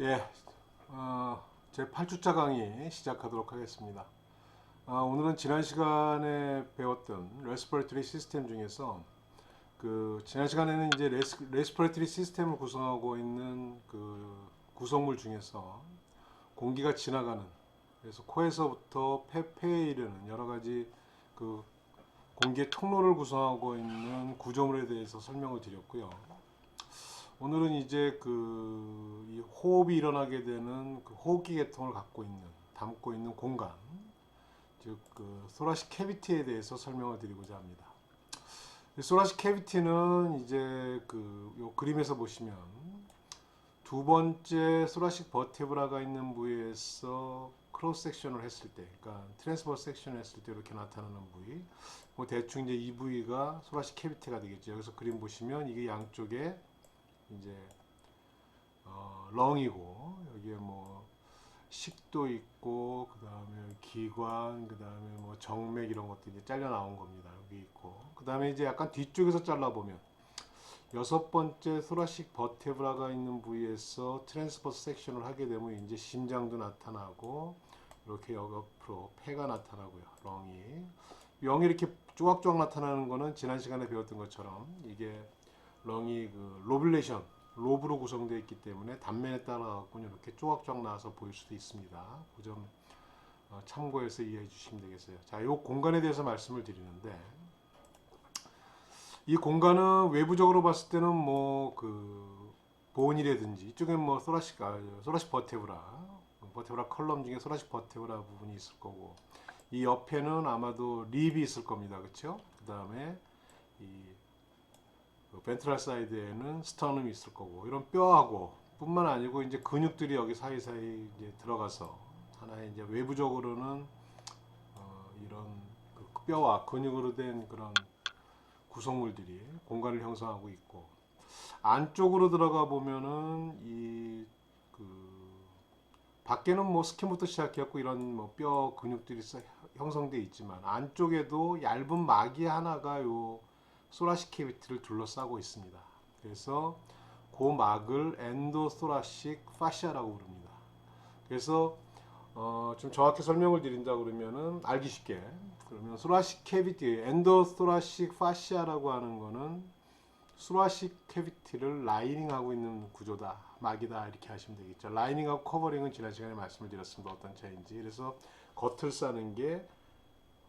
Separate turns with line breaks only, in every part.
예, 제 8주차 강의 시작하도록 하겠습니다. 오늘은 지난 시간에 배웠던 레스피레이터리 시스템 중에서 지난 시간에는 이제 레스피레이터리 시스템을 구성하고 있는 구성물 중에서 공기가 지나가는, 그래서 코에서부터 폐에 이르는 여러 가지 그 공기의 통로를 구성하고 있는 구조물에 대해서 설명을 드렸고요. 오늘은 이제 이 호흡이 일어나게 되는 그 호흡기 계통을 담고 있는 공간, 즉 소라식 캐비티에 대해서 설명을 드리고자 합니다. 소라식 캐비티는 이제 요 그림에서 보시면 두 번째 소라식 버테브라가 있는 부위에서 크로스 섹션을 했을 때, 그러니까 트랜스버스 섹션을 했을 때 이렇게 나타나는 부위, 뭐 대충 이제 이 부위가 소라식 캐비티가 되겠죠. 여기서 그림 보시면 이게 양쪽에 이제 렁이고, 여기에 뭐 식도 있고, 그 다음에 기관, 그 다음에 뭐 정맥 이런 것들이 이제 잘려 나온 겁니다. 여기 있고, 그 다음에 이제 약간 뒤쪽에서 잘라 보면 여섯 번째 소라식 버테브라가 있는 부위에서 트랜스버스 섹션을 하게 되면 이제 심장도 나타나고, 이렇게 옆으로 폐가 나타나고요. 렁이 이렇게 쪼각쪼각 나타나는 거는 지난 시간에 배웠던 것처럼 이게 렁이 로뷸레이션, 로브로 구성되어 있기 때문에 단면에 따라 갖고 이렇게 쪼각쪼각 나와서 보일 수도 있습니다. 그 점 참고해서 이해해 주시면 되겠어요. 자, 이 공간에 대해서 말씀을 드리는데, 이 공간은 외부적으로 봤을 때는 뭐 보온이라든지 이쪽엔 뭐 소라식 버테브라 컬럼 중에 소라식 버테브라 부분이 있을 거고, 이 옆에는 아마도 립이 있을 겁니다. 그렇죠? 그 다음에 이 벤트럴 사이드에는 스터넘이 있을 거고, 이런 뼈하고 뿐만 아니고 이제 근육들이 여기 사이사이 이제 들어가서 하나의 이제 외부적으로는 이런 뼈와 근육으로 된 그런 구성물들이 공간을 형성하고 있고, 안쪽으로 들어가 보면은 밖에는 뭐 스킨부터 시작해갖고 이런 뭐 뼈 근육들이 형성돼 있지만, 안쪽에도 얇은 막이 하나가 요 소라식 캐비티를 둘러싸고 있습니다. 그래서 그 막을 엔도소라식 파시아라고 부릅니다. 그래서 좀 정확히 설명을 드린다 그러면은 알기 쉽게, 그러면 소라식 캐비티, 엔도소라식 파시아라고 하는 거는 소라식 캐비티를 라이닝하고 있는 구조다, 막이다, 이렇게 하시면 되겠죠. 라이닝하고 커버링은 지난 시간에 말씀을 드렸습니다. 어떤 차이인지. 그래서 겉을 싸는 게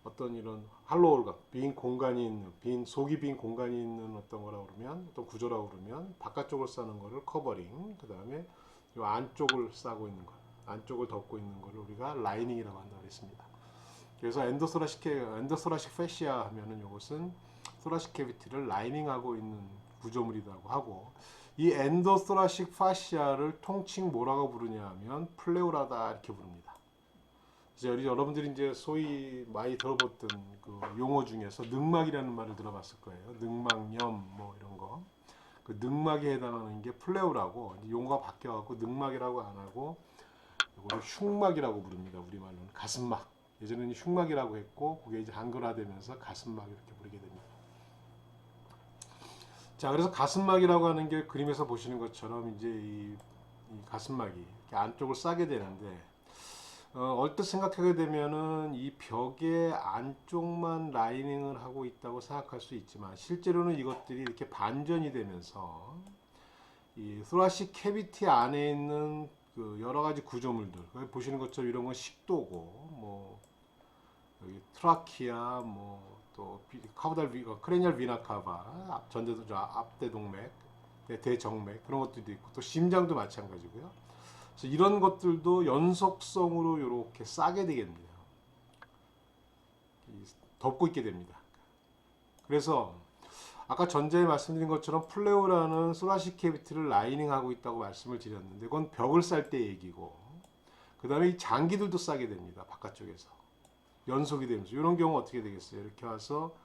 어떤 이런 할로우가 빈 공간이 있는, 속이 빈 공간이 있는 어떤 거라고 그러면, 어떤 구조라고 그러면 바깥쪽을 싸는 거를 커버링, 그 다음에 이 안쪽을 싸고 있는 것, 안쪽을 덮고 있는 거를 우리가 라이닝이라고 한다고 했습니다. 그래서 엔도소라식 패시아 하면은 이것은 소라식 캐비티를 라이닝하고 있는 구조물이라고 하고, 이 엔도소라식 파시아를 통칭 뭐라고 부르냐 하면 플레우라다, 이렇게 부릅니다. 이제 여러분들이 이제 소위 많이 들어봤던 그 용어 중에서 늑막이라는 말을 들어봤을 거예요. 늑막염 뭐 이런 거. 그 늑막에 해당하는 게 플레우라고, 용어가 바뀌어갖고 늑막이라고 안 하고 이거를 흉막이라고 부릅니다. 우리말로는 가슴막. 예전에는 흉막이라고 했고, 그게 이제 한글화되면서 가슴막 이렇게 부르게 됩니다. 자, 그래서 가슴막이라고 하는 게 그림에서 보시는 것처럼 이제 이 가슴막이 이렇게 안쪽을 싸게 되는데, 얼뜻 생각하게 되면은 이 벽의 안쪽만 라이닝을 하고 있다고 생각할 수 있지만, 실제로는 이것들이 이렇게 반전이 되면서 이 소라식 캐비티 안에 있는 여러 가지 구조물들, 보시는 것처럼 이런 건 식도고, 뭐 여기 트라키아, 뭐 또 카우달 크레니얼 비나 카바, 전대도 앞대동맥, 대정맥, 그런 것들도 있고, 또 심장도 마찬가지고요. 그래서 이런 것들도 연속성으로 이렇게 싸게 되겠네요. 덮고 있게 됩니다. 그래서 아까 전제에 말씀드린 것처럼 플레오라는 소라식 캐비티를 라이닝하고 있다고 말씀을 드렸는데, 그건 벽을 쌀 때 얘기고, 그 다음에 이 장기들도 싸게 됩니다. 바깥쪽에서 연속이 되면서, 이런 경우 어떻게 되겠어요? 이렇게 와서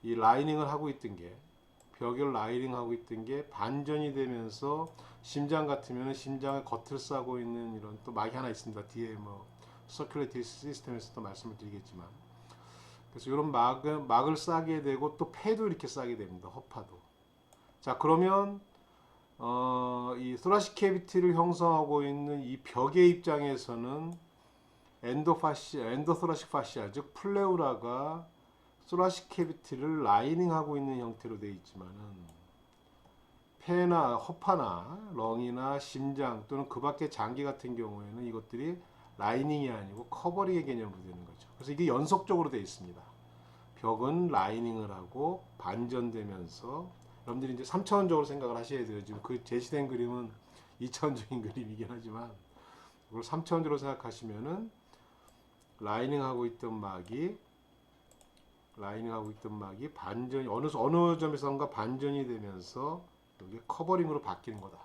이 라이닝을 하고 있던 게, 벽을 라이닝하고 있던 게 반전이 되면서, 심장 같으면 심장의 겉을 싸고 있는 이런 또 막이 하나 있습니다. 뒤에 뭐 서큘레이티 시스템에서도 말씀을 드리겠지만, 그래서 이런 막을 싸게 되고, 또 폐도 이렇게 싸게 됩니다. 허파도. 자, 그러면 이 소라식 캐비티를 형성하고 있는 이 벽의 입장에서는 엔도소라식 파시아, 즉 플레우라가 소라식 캐비티를 라이닝하고 있는 형태로 되어 있지만은 폐나 허파나 렁이나 심장 또는 그 밖의 장기 같은 경우에는 이것들이 라이닝이 아니고 커버링의 개념으로 되는 거죠. 그래서 이게 연속적으로 되어 있습니다. 벽은 라이닝을 하고 반전되면서 여러분들이 이제 3차원적으로 생각을 하셔야 돼요. 지금 그 제시된 그림은 2차원적인 그림이긴 하지만 그걸 3차원적으로 생각하시면은 라이닝하고 있던 막이 반전이 어느 점에선가 반전이 되면서 이게 커버링으로 바뀌는 거다.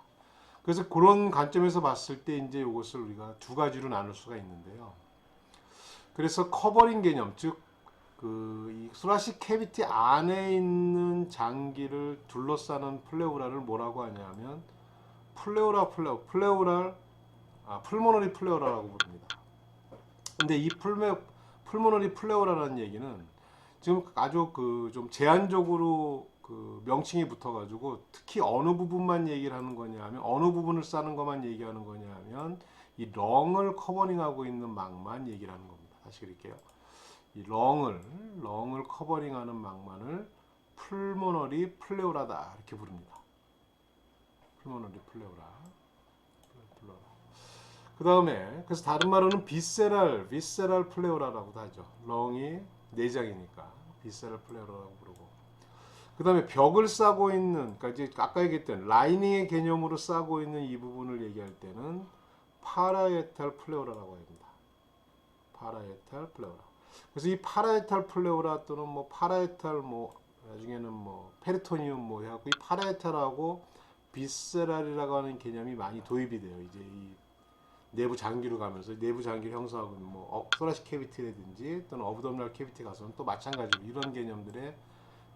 그래서 그런 관점에서 봤을 때 이제 이것을 우리가 두 가지로 나눌 수가 있는데요. 그래서 커버링 개념, 즉 이 소라식 캐비티 안에 있는 장기를 둘러싸는 플레우라를 뭐라고 하냐면 풀모너리 플레우라라고 부릅니다. 근데 이 풀모너리 플레우라라는 얘기는 지금 아주 좀 제한적으로 명칭이 붙어가지고 특히 어느 부분만 얘기를 하는 거냐면 어느 부분을 싸는 것만 얘기하는 거냐면 이 렁을 커버링하고 있는 막만 얘기를 하는 겁니다. 다시 그릴게요. 이 렁을 커버링하는 막만을 풀모너리 플레우라다 이렇게 부릅니다. 풀모너리 플레우라. 그 다음에 그래서 다른 말로는 비세랄 플레우라라고도 하죠. 렁이 내장이니까 비세랄 플레우라라고 부르고. 그 다음에 벽을 싸고 있는, 그러니까 이제 아까 얘기했던 라이닝의 개념으로 싸고 있는 이 부분을 얘기할 때는 파라에탈 플레우라라고 합니다. 파라에탈 플레우라. 그래서 이 파라에탈 플레우라 또는 파라에탈 나중에는 페리토니움 해갖고 이 파라에탈하고 비세랄이라고 하는 개념이 많이 도입이 돼요. 이제 이 내부 장기로 가면서 내부 장기를 형성하고 있는 소라식 캐비티라든지 또는 어브도미널 캐비티 가서는 또 마찬가지로 이런 개념들의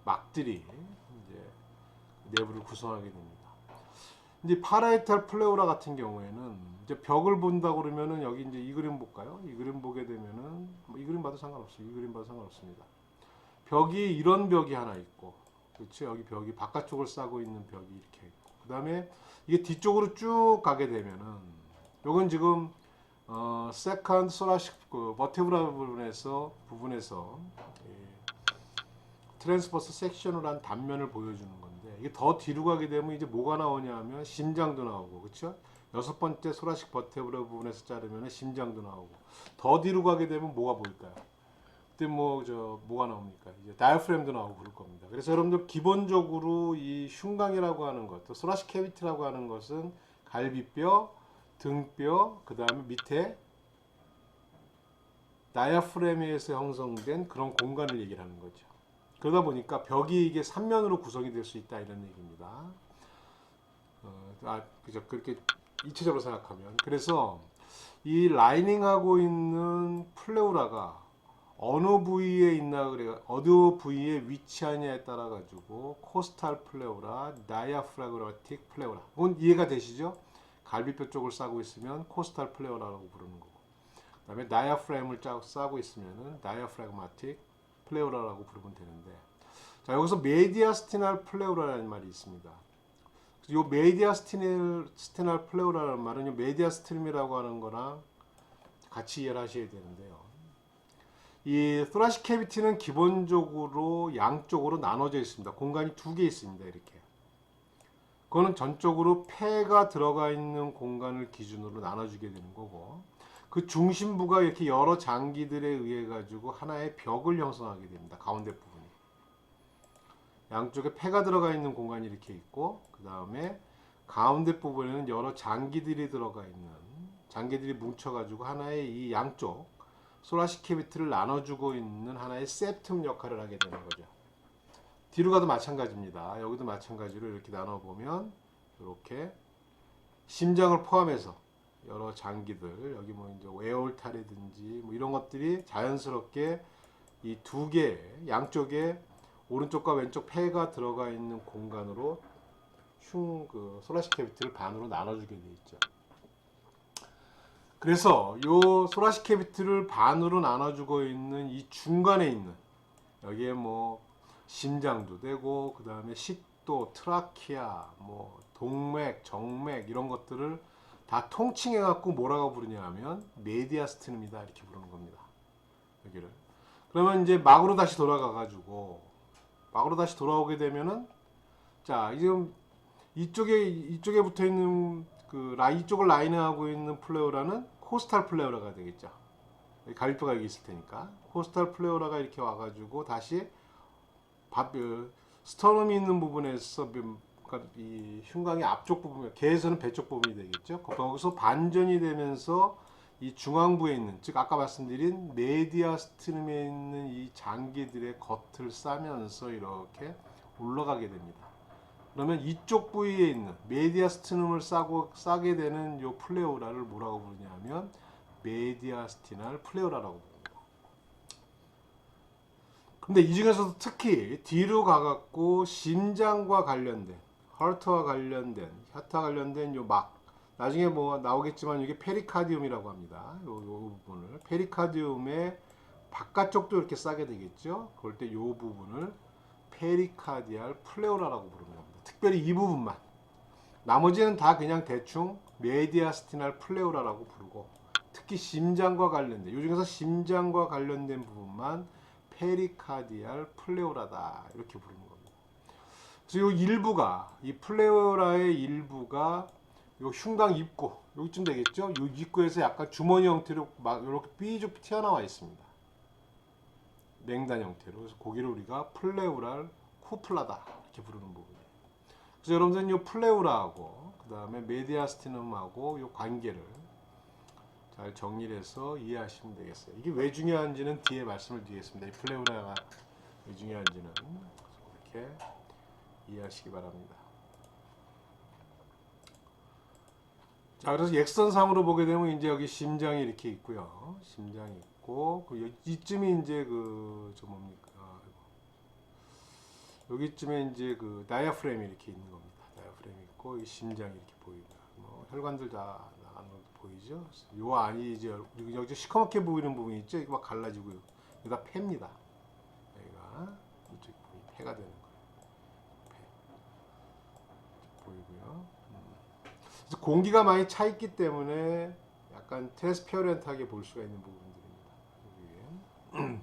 막들이 이제 내부를 구성하게 됩니다. 이제 파라에탈 플레우라 같은 경우에는 이제 벽을 본다 그러면은 여기 이제 이 그림 볼까요? 이 그림 보게 되면은 이 그림 봐도 상관없어요. 이 그림 봐도 상관없습니다. 벽이 이런 벽이 하나 있고, 그렇죠? 여기 벽이 바깥쪽을 싸고 있는 벽이 이렇게 있고, 그 다음에 이게 뒤쪽으로 쭉 가게 되면은 요건 지금 세컨드 소라식 버테브라 부분에서 트랜스버스 섹션으로 한 단면을 보여주는 건데 이게 더 뒤로 가게 되면 이제 뭐가 나오냐면 심장도 나오고 그렇죠? 여섯 번째 소라식 버테브라 부분에서 자르면 심장도 나오고 더 뒤로 가게 되면 뭐가 보일까요? 그때 뭐가 나옵니까? 이제 다이어프램도 나오고 그럴 겁니다. 그래서 여러분들 기본적으로 이 흉곽이라고 하는 것, 또 소라식 캐비티라고 하는 것은 갈비뼈, 등뼈, 그 다음에 밑에 다이아프램에 의해서 형성된 그런 공간을 얘기를 하는 거죠. 그러다 보니까 벽이 이게 3면으로 구성이 될 수 있다 이런 얘기입니다. 그죠? 그렇게 이체적으로 생각하면. 그래서 이 라이닝하고 있는 플레우라가 어느 부위에 있나 그래 어느 부위에 위치하냐에 따라 가지고 코스탈 플레우라, 다이아프라그마틱 플레우라. 이건 이해가 되시죠? 갈비뼈 쪽을 싸고 있으면 코스탈 플레우라라고 부르는 거고. 그다음에 다이아프램을 싸고 있으면은 다이아프라그마틱 플레우라라고 부르면 되는데, 자 여기서 메디아스티날 플레우라라는 말이 있습니다. 이 메디아스티날 플레우라라는 말은 메디아스트림이라고 하는 거랑 같이 이해를 하셔야 되는데요. 이 토라식 캐비티는 기본적으로 양쪽으로 나눠져 있습니다. 공간이 두 개 있습니다. 이렇게. 그거는 전적으로 폐가 들어가 있는 공간을 기준으로 나눠주게 되는 거고, 그 중심부가 이렇게 여러 장기들에 의해 가지고 하나의 벽을 형성하게 됩니다. 가운데 부분이. 양쪽에 폐가 들어가 있는 공간이 이렇게 있고, 그 다음에 가운데 부분에는 여러 장기들이 들어가 있는, 장기들이 뭉쳐가지고 하나의 이 양쪽 소라식 캐비티를 나눠주고 있는 하나의 세프텀 역할을 하게 되는 거죠. 뒤로 가도 마찬가지입니다. 여기도 마찬가지로 이렇게 나눠보면 이렇게 심장을 포함해서 여러 장기들, 여기 이제 에올탈이든지 이런 것들이 자연스럽게 이 두 개, 양쪽에 오른쪽과 왼쪽 폐가 들어가 있는 공간으로 소라식 캐비티를 반으로 나눠주게 되어 있죠. 그래서 이 소라식 캐비티를 반으로 나눠주고 있는 이 중간에 있는 여기에 심장도 되고 그 다음에 식도, 트라키아, 동맥, 정맥 이런 것들을 다 통칭해 갖고 뭐라고 부르냐 하면 메디아스티눔이다 이렇게 부르는 겁니다. 여기를. 그러면 이제 막으로 다시 돌아가 가지고 막으로 다시 돌아오게 되면은 자, 지금 이쪽에 붙어 있는 이쪽을 라인하고 있는 플레오라는 코스탈 플레오라가 되겠죠. 갈비뼈가 여기 있을 테니까 코스탈 플레오라가 이렇게 와가지고 다시 스터넘이 있는 부분에서 그러니까 이 흉곽의 앞쪽 부분, 개에서는 배쪽 부분이 되겠죠. 거기서 반전이 되면서 이 중앙부에 있는, 즉 아까 말씀드린 메디아스티눔에 있는 이 장기들의 겉을 싸면서 이렇게 올라가게 됩니다. 그러면 이쪽 부위에 있는 메디아스티눔을 싸게 되는 이 플레오라를 뭐라고 부르냐면 메디아스티날 플레오라라고 부릅니다. 근데 이 중에서도 특히 뒤로 가갖고 심장과 관련된, 하트와 관련된 요 나중에 뭐 나오겠지만 이게 페리카디움이라고 합니다. 요 부분을 페리카디움의 바깥쪽도 이렇게 싸게 되겠죠. 그럴 때 요 부분을 페리카디알 플레오라라고 부르는 겁니다. 특별히 이 부분만. 나머지는 다 그냥 대충 메디아스티날 플레오라라고 부르고, 특히 심장과 관련된, 이 중에서 심장과 관련된 부분만 페리카디알 플레오라다 이렇게 부르는 겁니다. 그래서 이 플레오라의 일부가 요 흉곽 입구 여기쯤 되겠죠. 요 입구에서 약간 주머니 형태로 막 이렇게 삐죽 튀어나와 있습니다. 맹단 형태로. 그래서 거기를 우리가 플레오랄 쿠플라다 이렇게 부르는 부분이에요. 그래서 여러분들은 이 플레오라하고 그 다음에 메디아스티눔하고 이 관계를 잘 정리를 해서 이해하시면 되겠어요. 이게 왜 중요한지는 뒤에 말씀을 드리겠습니다. 이 플레오라가 왜 중요한지는 이렇게 이해하시기 바랍니다. 자, 그래서 액선상으로 보게 되면 이제 여기 심장이 이렇게 있고요. 심장이 있고 이쯤이 이제 뭡니까? 여기쯤에 이제 다이아프램이 이렇게 있는 겁니다. 다이아프램이 있고 이 심장이 이렇게 보이고요. 뭐 혈관들 다 나가는 것도 보이죠. 요 안이 이제 여기 시커멓게 보이는 부분이 있죠. 이거 막 갈라지고요. 이거 다 폐입니다. 여기가 이쪽 부분이 폐가 되는 거예요. 폐 보이고요. 그래서 공기가 많이 차 있기 때문에 약간 트랜스페어런트하게 볼 수가 있는 부분들입니다. 여기.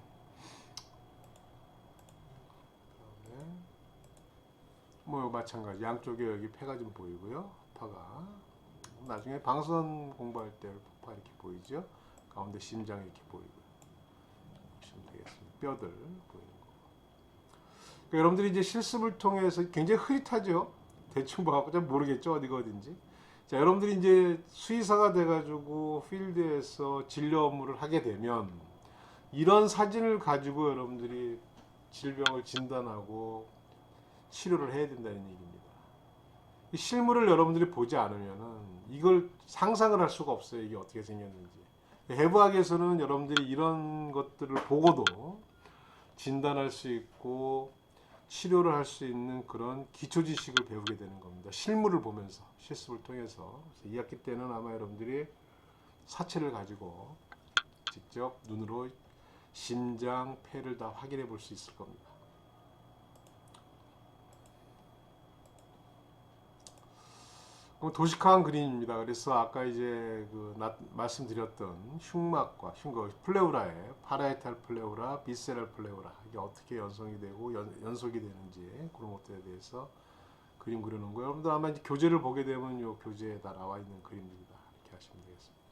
뭐 마찬가지 양쪽에 여기 폐가 좀 보이고요. 파가 나중에 방선 공부할 때 파 이렇게 보이죠. 가운데 심장이 이렇게 보이고요. 보시면 되겠습니다. 뼈들 보이는 거. 그러니까 여러분들이 이제 실습을 통해서 굉장히 흐릿하죠. 대충 봐갖고 잘 모르겠죠. 어디가 어딘지. 자, 여러분들이 이제 수의사가 돼가지고 필드에서 진료 업무를 하게 되면 이런 사진을 가지고 여러분들이 질병을 진단하고 치료를 해야 된다는 얘기입니다. 이 실물을 여러분들이 보지 않으면은 이걸 상상을 할 수가 없어요. 이게 어떻게 생겼는지. 해부학에서는 여러분들이 이런 것들을 보고도 진단할 수 있고 치료를 할 수 있는 그런 기초 지식을 배우게 되는 겁니다. 실물을 보면서 실습을 통해서. 그래서 2학기 때는 아마 여러분들이 사체를 가지고 직접 눈으로 심장, 폐를 다 확인해 볼 수 있을 겁니다. 도식화한 그림입니다. 그래서 아까 이제 말씀드렸던 흉막과 플레오라의 파라이탈 플레오라, 비세랄 플레오라 이게 어떻게 연성이 되고 연속이 되는지 그런 것들에 대해서 그림 그리는 거예요. 여러분들 아마 이제 교재를 보게 되면 이 교재에 다 나와 있는 그림들이다 이렇게 하시면 되겠습니다.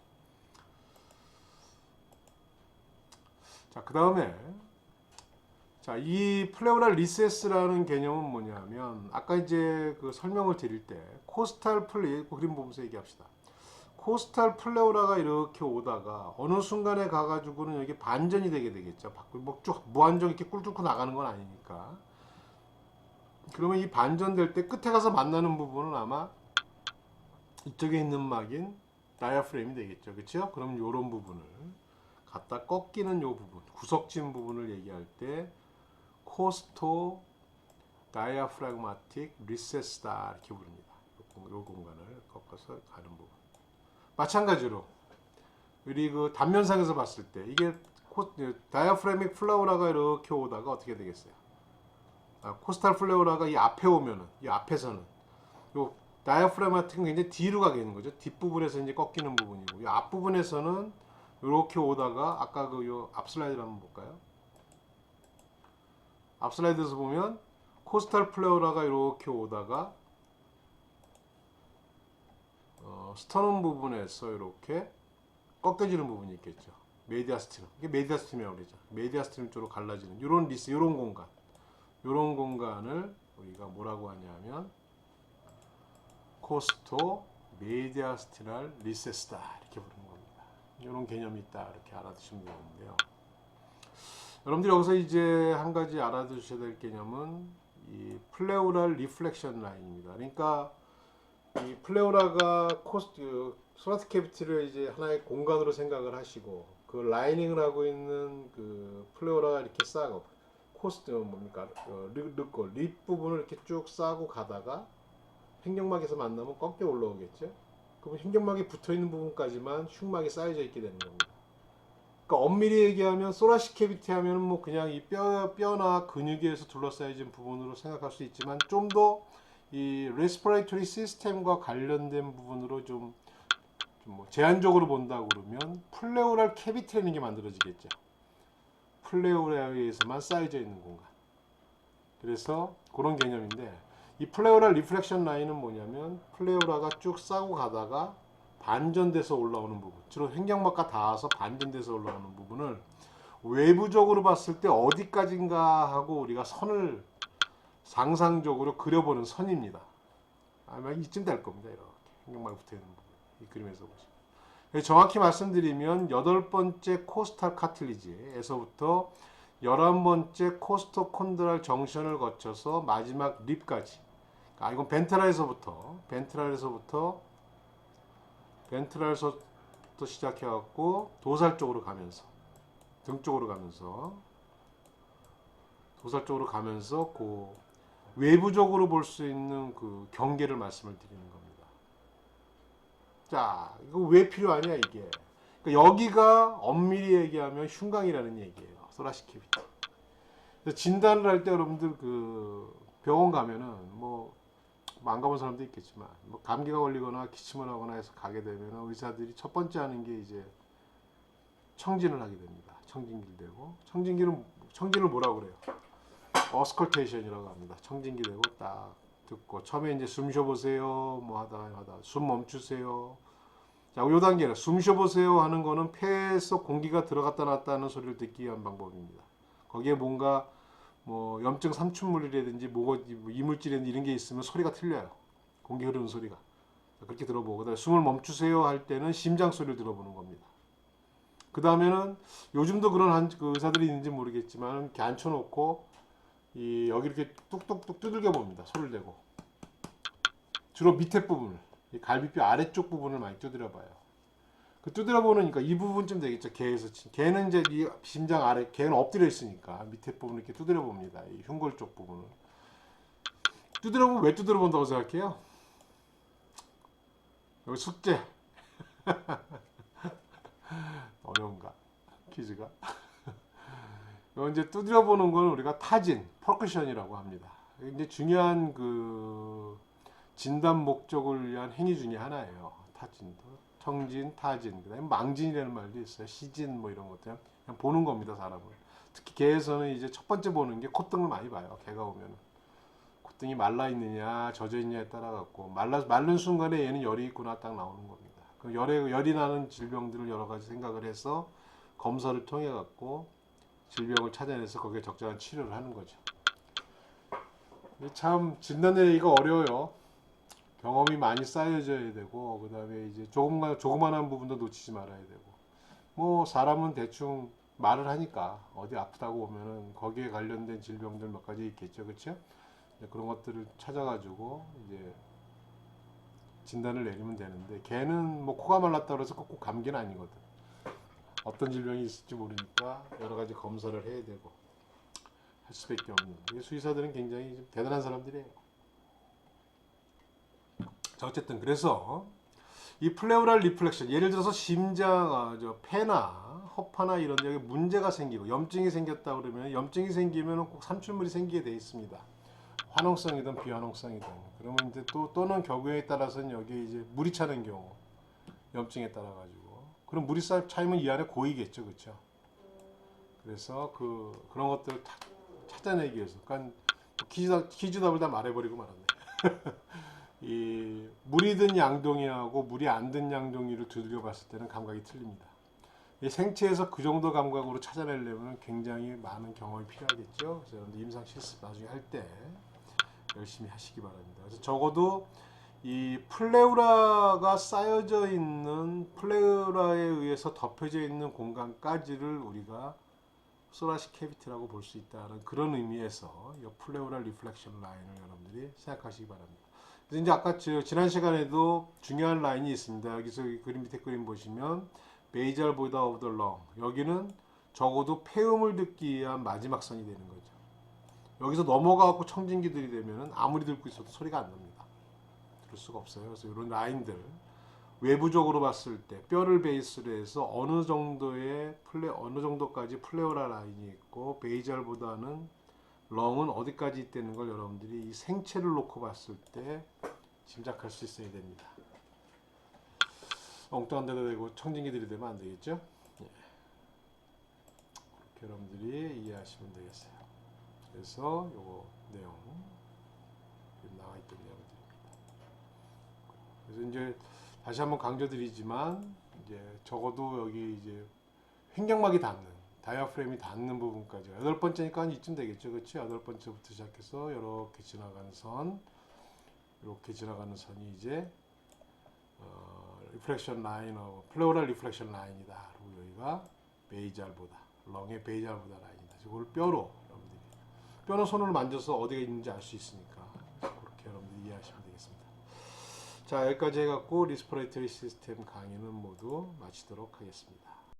자, 그 다음에 이 플레오랄 리세스라는 개념은 뭐냐면 아까 이제 설명을 드릴 때 코스탈 그림 보면서 얘기합시다. 코스탈 플레오라가 이렇게 오다가 어느 순간에 가가지고는 여기 반전이 되게 되겠죠. 뭐 쭉 무한정 이렇게 꿀 뚫고 나가는 건 아니니까. 그러면 이 반전될 때 끝에 가서 만나는 부분은 아마 이쪽에 있는 막인 다이아프램이 되겠죠. 그렇죠? 그럼 이런 부분을 갖다 꺾이는 이 부분, 구석진 부분을 얘기할 때 코스토 다이아프라그마틱 리세스다 이렇게 부릅니다. 이 공간을 꺾어서 가는 부분. 마찬가지로 우리 단면상에서 봤을 때 이게 다이아프라믹 플레오라가 이렇게 오다가 어떻게 되겠어요? 코스탈 플레오라가 이 앞에 오면은 이 앞에서는 요 다이어프라마틱은 굉장히 뒤로 가게 되는 거죠. 뒷부분에서 이제 꺾이는 부분이고, 이 앞부분에서는 이렇게 오다가 아까 그 요 앞 슬라이드를 한번 볼까요? 앞 슬라이드에서 보면 코스탈 플레오라가 이렇게 오다가 스터넘 부분에서 이렇게 꺾여지는 부분이 있겠죠. 메디아스트림. 이게 메디아스트림이라고 그러죠. 메디아스트림 쪽으로 갈라지는 이런 리스, 이런 공간. 이런 공간을 우리가 뭐라고 하냐면 코스토 메디아스티랄 리세스다 이렇게 부르는 겁니다. 이런 개념이 있다 이렇게 알아두시면 되는데요. 여러분들이 여기서 이제 한 가지 알아두셔야 될 개념은 이 플레오랄 리플렉션 라인입니다. 그러니까 이 플레오라가 소나트 캐비티를 이제 하나의 공간으로 생각을 하시고 그 라이닝을 하고 있는 그 플레오라가 이렇게 싸고 뭡니까 립 부분을 이렇게 쭉 싸고 가다가 횡격막에서 만나면 꺾여 올라오겠죠. 그럼 횡격막이 붙어 있는 부분까지만 흉막이 쌓여져 있게 되는 겁니다. 그러니까 엄밀히 얘기하면 소라시 캐비티 하면은 뭐 그냥 이 뼈나 근육에 의해서 둘러싸여진 부분으로 생각할 수 있지만 좀 더 이 레스피레이터리 시스템과 관련된 부분으로 좀 뭐 제한적으로 본다고 그러면 플레오랄 캐비티라는 게 만들어지겠죠. 플레오라에 의해서만 쌓여져 있는 공간. 그래서 그런 개념인데 이 플레오랄 리플렉션 라인은 뭐냐면 플레오라가 쭉 싸고 가다가 반전돼서 올라오는 부분, 주로 횡격막과 닿아서 반전돼서 올라오는 부분을 외부적으로 봤을 때 어디까지인가 하고 우리가 선을 상상적으로 그려보는 선입니다. 아마 이쯤 될 겁니다. 이렇게 횡격막에 붙어있는 부분, 이 그림에서 보시면. 정확히 말씀드리면 8번째 코스탈 카틸리지에서부터 11번째 코스토콘드랄 정션을 거쳐서 마지막 립까지, 이건 벤트랄에서부터 시작해갖고 도살 쪽으로 가면서 등 쪽으로 가면서 도살 쪽으로 가면서 그 외부적으로 볼 수 있는 그 경계를 말씀을 드리는 겁니다. 자, 이거 왜 필요하냐 이게. 그러니까 여기가 엄밀히 얘기하면 흉곽이라는 얘기예요. 소라시 캐비티. 진단을 할 때 여러분들 그 병원 가면은 뭐 안 가본 사람도 있겠지만 뭐 감기가 걸리거나 기침을 하거나 해서 가게 되면 의사들이 첫 번째 하는 게 이제 청진을 하게 됩니다. 청진기를 대고 청진을 뭐라고 그래요? 어스컬테이션이라고 합니다. 청진기 대고 딱 듣고 처음에 이제 숨 쉬어보세요 뭐 하다 숨 멈추세요. 자, 요 단계는 숨 쉬어보세요 하는 거는 폐에서 공기가 들어갔다 나왔다 하는 소리를 듣기 위한 방법입니다. 거기에 뭔가 뭐 염증 삼춘물이라든지 뭐 이물질이라든지 이런 게 있으면 소리가 틀려요. 공기 흐르는 소리가. 그렇게 들어보고 그다음에 숨을 멈추세요 할 때는 심장 소리를 들어보는 겁니다. 그 다음에는 요즘도 그런 그 의사들이 있는지 모르겠지만 이렇게 앉혀놓고 여기 이렇게 뚝뚝뚝 두들겨 봅니다. 손을 대고 주로 밑에 부분을 갈비뼈 아래쪽 부분을 많이 두드려 봐요. 그 두드려 보니까 이 부분쯤 되겠죠. 개는 이제 이 심장 아래, 개는 엎드려 있으니까 밑에 부분을 이렇게 두드려 봅니다. 이 흉골 쪽 부분을 두드려 보면 왜 두드려 본다고 생각해요? 여기 숙제. 어려운가? 퀴즈가. 이제 두드려 보는 건 우리가 타진, 퍼커션이라고 합니다. 이제 중요한 그 진단 목적을 위한 행위 중에 하나예요. 타진도. 청진, 타진, 그다음에 망진이라는 말도 있어요. 시진 뭐 이런 것들 그냥 보는 겁니다, 사람을. 특히 개에서는 이제 첫 번째 보는 게 콧등을 많이 봐요. 개가 오면은 콧등이 말라 있느냐, 젖어 있느냐에 따라 갖고 마른 순간에 얘는 열이 있구나 딱 나오는 겁니다. 그 열이 나는 질병들을 여러 가지 생각을 해서 검사를 통해 갖고 질병을 찾아내서 거기에 적절한 치료를 하는 거죠. 참 진단 내리기가 어려워요. 경험이 많이 쌓여져야 되고 그 다음에 이제 조그만한 부분도 놓치지 말아야 되고 뭐 사람은 대충 말을 하니까 어디 아프다고 오면은 거기에 관련된 질병들 몇 가지 있겠죠, 그렇죠? 그런 것들을 찾아가지고 이제 진단을 내리면 되는데 개는 뭐 코가 말랐다 그래서 꼭 감기는 아니거든. 어떤 질병이 있을지 모르니까 여러 가지 검사를 해야 되고 할 수밖에 없는. 수의사들은 굉장히 대단한 사람들이에요. 자, 어쨌든 그래서 이 플레오랄 리플렉션, 예를 들어서 심장, 폐나 허파나 이런 데에 문제가 생기고 염증이 생겼다 그러면 염증이 생기면 꼭 삼출물이 생기게 돼 있습니다. 환원성이든 비환원성이든. 그러면 이제 또는 경우에 따라서는 여기 이제 물이 차는 경우, 염증에 따라 가지고. 그럼 물이 차이면 이 안에 고이겠죠, 그렇죠? 그래서 그런 것들을 찾아내기 위해서, 그러니까 퀴즈답을 다 말해버리고 말았네. 이 물이 든 양동이하고 물이 안 든 양동이를 두들겨 봤을 때는 감각이 틀립니다. 이 생체에서 그 정도 감각으로 찾아내려면 굉장히 많은 경험이 필요하겠죠. 그래서 여러분들 임상 실습 나중에 할 때 열심히 하시기 바랍니다. 그래서 적어도 이 플레우라가 쌓여져 있는, 플레우라에 의해서 덮여져 있는 공간까지를 우리가 소라시 캐비티라고 볼 수 있다는 그런 의미에서 이 플레우라 리플렉션 라인을 여러분들이 생각하시기 바랍니다. 그래서 이제 아까 지난 시간에도 중요한 라인이 있습니다. 여기서 그림 밑에 그림 보시면 베이잘 보다 오브 더 렁, 여기는 적어도 폐음을 듣기 위한 마지막 선이 되는 거죠. 여기서 넘어가고 청진기들이 되면 아무리 듣고 있어도 소리가 안 납니다. 들을 수가 없어요. 그래서 이런 라인들 외부적으로 봤을 때 뼈를 베이스로 해서 어느 정도까지 플레오라 라인이 있고 베이잘보다는 렁은 어디까지 있다는 걸 여러분들이 이 생체를 놓고 봤을 때 짐작할 수 있어야 됩니다. 엉뚱한 데다 대고 청진기들이 되면 안 되겠죠? 예. 그렇게 여러분들이 이해하시면 되겠어요. 그래서 요거 내용 나와 있던 내용들입니다. 그래서 이제 다시 한번 강조드리지만 이제 적어도 여기 이제 횡격막이 닿는 다이아프램이 닿는 부분까지 8번째니까 이쯤 되겠죠, 그렇죠? 8번째부터 시작해서 이렇게 지나가는 선, 이렇게 지나가는 선이 이제 리플렉션 라인, 플레오랄 리플렉션 라인이다. 그리고 여기가 베이잘보다, 렁의 베이잘보다 라인이다. 이걸 뼈로 여러분들이 뼈는 손으로 만져서 어디가 있는지 알 수 있으니까 그렇게 여러분들이 이해하시면 되겠습니다. 자, 여기까지 해갖고 리스피레이터리 시스템 강의는 모두 마치도록 하겠습니다.